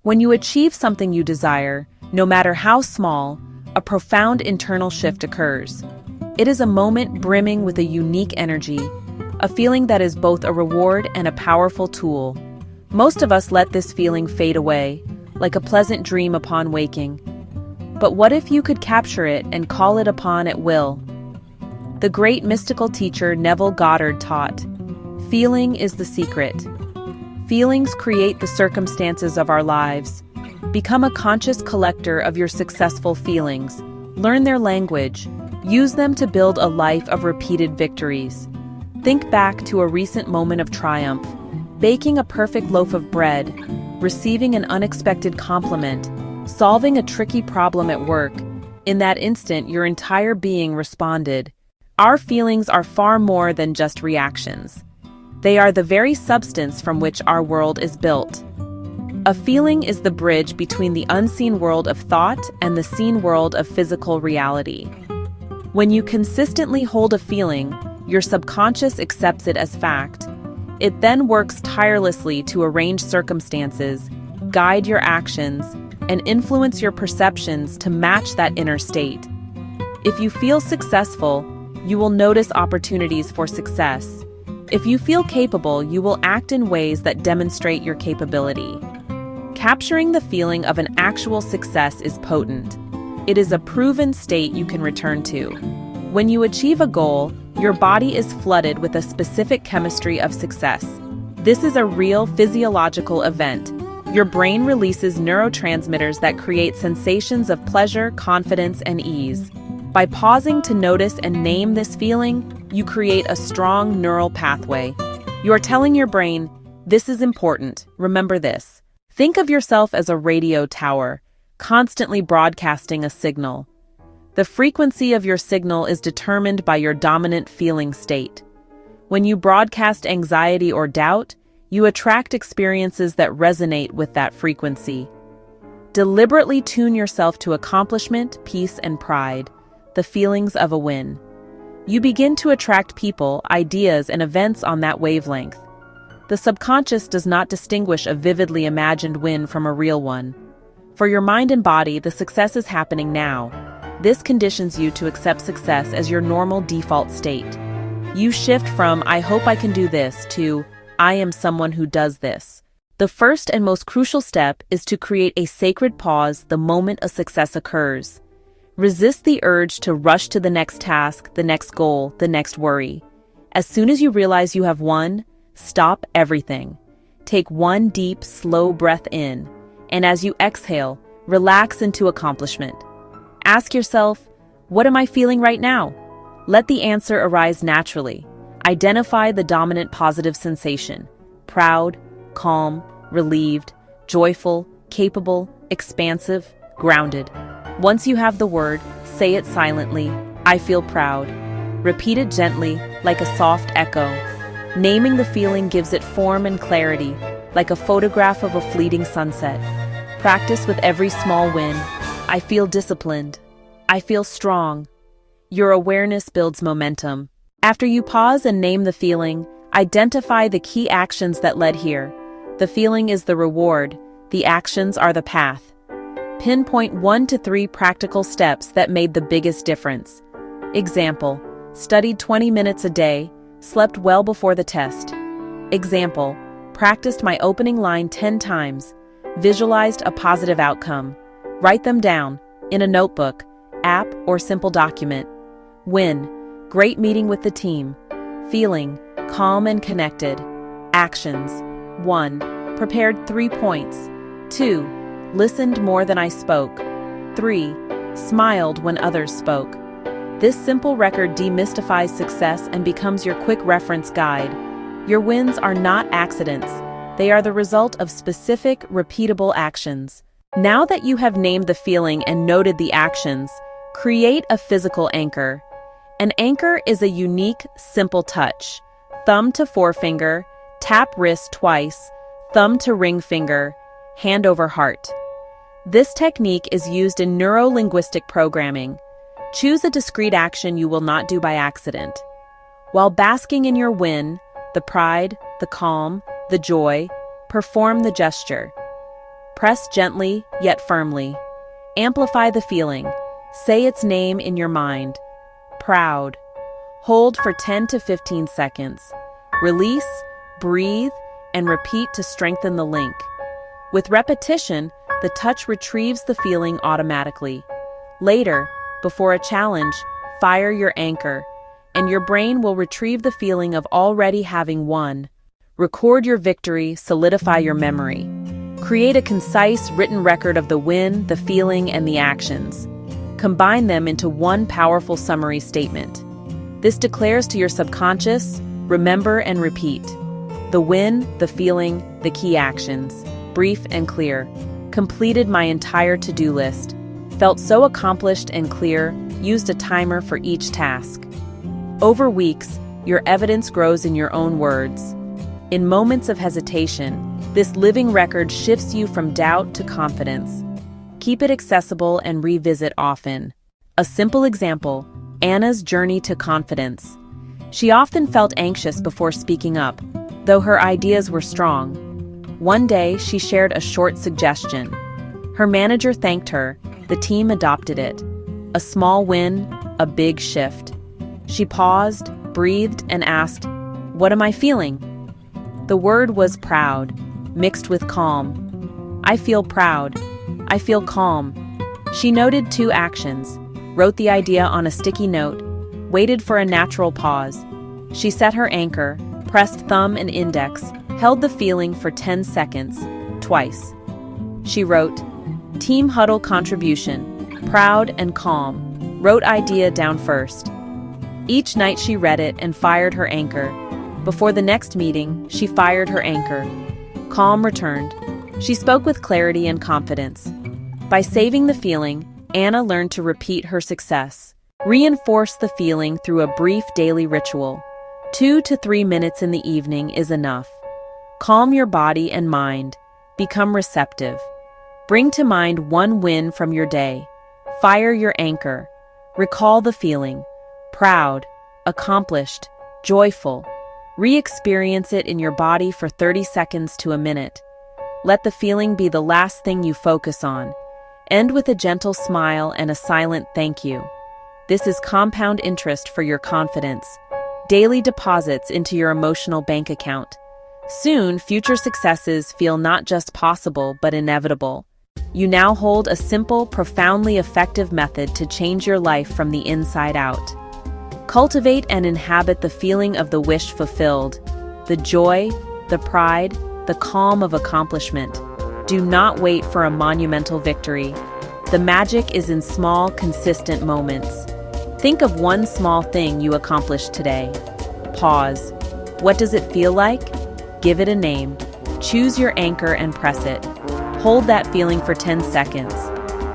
When you achieve something you desire, no matter how small, a profound internal shift occurs. It is a moment brimming with a unique energy, a feeling that is both a reward and a powerful tool. Most of us let this feeling fade away, like a pleasant dream upon waking. But what if you could capture it and call it upon at will? The great mystical teacher Neville Goddard taught, "Feeling is the secret." Feelings create the circumstances of our lives. Become a conscious collector of your successful feelings. Learn their language. Use them to build a life of repeated victories. Think back to a recent moment of triumph, baking a perfect loaf of bread, receiving an unexpected compliment, solving a tricky problem at work. In that instant, your entire being responded. Our feelings are far more than just reactions. They are the very substance from which our world is built. A feeling is the bridge between the unseen world of thought and the seen world of physical reality. When you consistently hold a feeling, your subconscious accepts it as fact. It then works tirelessly to arrange circumstances, guide your actions, and influence your perceptions to match that inner state. If you feel successful, you will notice opportunities for success. If you feel capable, you will act in ways that demonstrate your capability. Capturing the feeling of an actual success is potent. It is a proven state you can return to. When you achieve a goal, your body is flooded with a specific chemistry of success. This is a real physiological event. Your brain releases neurotransmitters that create sensations of pleasure, confidence, and ease. By pausing to notice and name this feeling, you create a strong neural pathway. You are telling your brain, "This is important, remember this." Think of yourself as a radio tower, constantly broadcasting a signal. The frequency of your signal is determined by your dominant feeling state. When you broadcast anxiety or doubt, you attract experiences that resonate with that frequency. Deliberately tune yourself to accomplishment, peace, and pride, the feelings of a win. You begin to attract people, ideas, and events on that wavelength. The subconscious does not distinguish a vividly imagined win from a real one. For your mind and body, the success is happening now. This conditions you to accept success as your normal default state. You shift from "I hope I can do this" to "I am someone who does this." The first and most crucial step is to create a sacred pause the moment a success occurs. Resist the urge to rush to the next task, the next goal, the next worry. As soon as you realize you have won, stop everything. Take one deep, slow breath in, and as you exhale, relax into accomplishment. Ask yourself, what am I feeling right now? Let the answer arise naturally. Identify the dominant positive sensation: proud, calm, relieved, joyful, capable, expansive, grounded. Once you have the word, say it silently, "I feel proud." Repeat it gently, like a soft echo. Naming the feeling gives it form and clarity, like a photograph of a fleeting sunset. Practice with every small win. "I feel disciplined." "I feel strong." Your awareness builds momentum. After you pause and name the feeling, identify the key actions that led here. The feeling is the reward. The actions are the path. Pinpoint 1 to 3 practical steps that made the biggest difference. Example: studied 20 minutes a day, slept well before the test. Example: practiced my opening line 10 times, visualized a positive outcome. Write them down, in a notebook, app, or simple document. Win: great meeting with the team. Feeling: calm and connected. Actions: 1. Prepared 3 points. 2. Listened more than I spoke. 3. Smiled when others spoke. This simple record demystifies success and becomes your quick reference guide. Your wins are not accidents. They are the result of specific, repeatable actions. Now that you have named the feeling and noted the actions, create a physical anchor. An anchor is a unique, simple touch. Thumb to forefinger, tap wrist twice, thumb to ring finger, hand over heart. This technique is used in neuro-linguistic programming. Choose a discrete action you will not do by accident. While basking in your win, the pride, the calm, the joy, perform the gesture. Press gently, yet firmly. Amplify the feeling. Say its name in your mind. Proud. Hold for 10 to 15 seconds. Release, breathe, and repeat to strengthen the link. With repetition, the touch retrieves the feeling automatically. Later, before a challenge, fire your anchor, and your brain will retrieve the feeling of already having won. Record your victory, solidify your memory. Create a concise, written record of the win, the feeling, and the actions. Combine them into one powerful summary statement. This declares to your subconscious, remember and repeat. The win, the feeling, the key actions. Brief and clear. Completed my entire to-do list. Felt so accomplished and clear, used a timer for each task. Over weeks, your evidence grows in your own words. In moments of hesitation, this living record shifts you from doubt to confidence. Keep it accessible and revisit often. A simple example, Anna's journey to confidence. She often felt anxious before speaking up, though her ideas were strong. One day, she shared a short suggestion. Her manager thanked her. The team adopted it. A small win, a big shift. She paused, breathed, and asked, "What am I feeling?" The word was proud, mixed with calm. I feel proud. I feel calm. She noted 2 actions, wrote the idea on a sticky note, waited for a natural pause. She set her anchor, pressed thumb and index, held the feeling for 10 seconds, twice. She wrote, "Team huddle contribution, proud and calm," wrote idea down first. Each night she read it and fired her anchor. Before the next meeting, she fired her anchor. Calm returned. She spoke with clarity and confidence. By saving the feeling, Anna learned to repeat her success. Reinforce the feeling through a brief daily ritual. 2 to 3 minutes in the evening is enough. Calm your body and mind. Become receptive. Bring to mind one win from your day. Fire your anchor. Recall the feeling. Proud, accomplished, joyful. Re-experience it in your body for 30 seconds to a minute. Let the feeling be the last thing you focus on. End with a gentle smile and a silent thank you. This is compound interest for your confidence. Daily deposits into your emotional bank account. Soon, future successes feel not just possible but inevitable. You now hold a simple, profoundly effective method to change your life from the inside out. Cultivate and inhabit the feeling of the wish fulfilled, the joy, the pride, the calm of accomplishment. Do not wait for a monumental victory. The magic is in small, consistent moments. Think of one small thing you accomplished today. Pause. What does it feel like? Give it a name. Choose your anchor and press it. Hold that feeling for 10 seconds.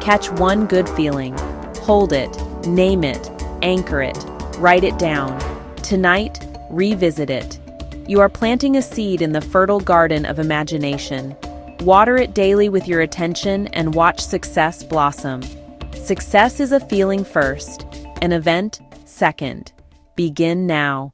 Catch one good feeling. Hold it, name it, anchor it, write it down. Tonight, revisit it. You are planting a seed in the fertile garden of imagination. Water it daily with your attention and watch success blossom. Success is a feeling first, an event second. Begin now.